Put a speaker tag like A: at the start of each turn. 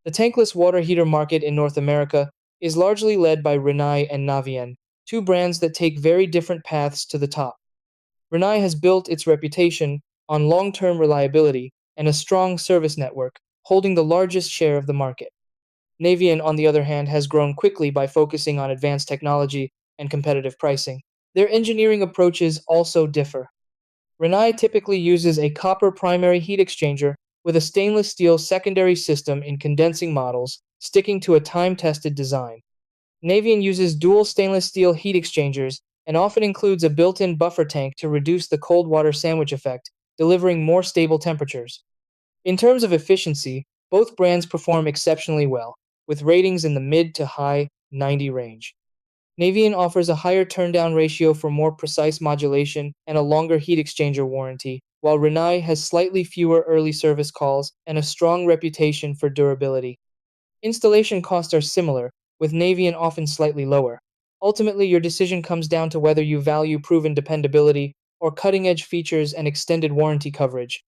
A: The tankless water heater market in North America is largely led by Rinnai and Navien, two brands that take very different paths to the top. Rinnai has built its reputation on long-term reliability and a strong service network, holding the largest share of the market. Navien, on the other hand, has grown quickly by focusing on advanced technology and competitive pricing. Their engineering approaches also differ. Rinnai typically uses a copper primary heat exchanger with a stainless steel secondary system in condensing models, sticking to a time-tested design. Navien uses dual stainless steel heat exchangers and often includes a built-in buffer tank to reduce the cold water sandwich effect, delivering more stable temperatures. In terms of efficiency, both brands perform exceptionally well, with ratings in the mid to high 90 range. Navien offers a higher turndown ratio for more precise modulation and a longer heat exchanger warranty, while Rinnai has slightly fewer early service calls and a strong reputation for durability. Installation costs are similar, with Navien often slightly lower. Ultimately, your decision comes down to whether you value proven dependability or cutting edge features and extended warranty coverage.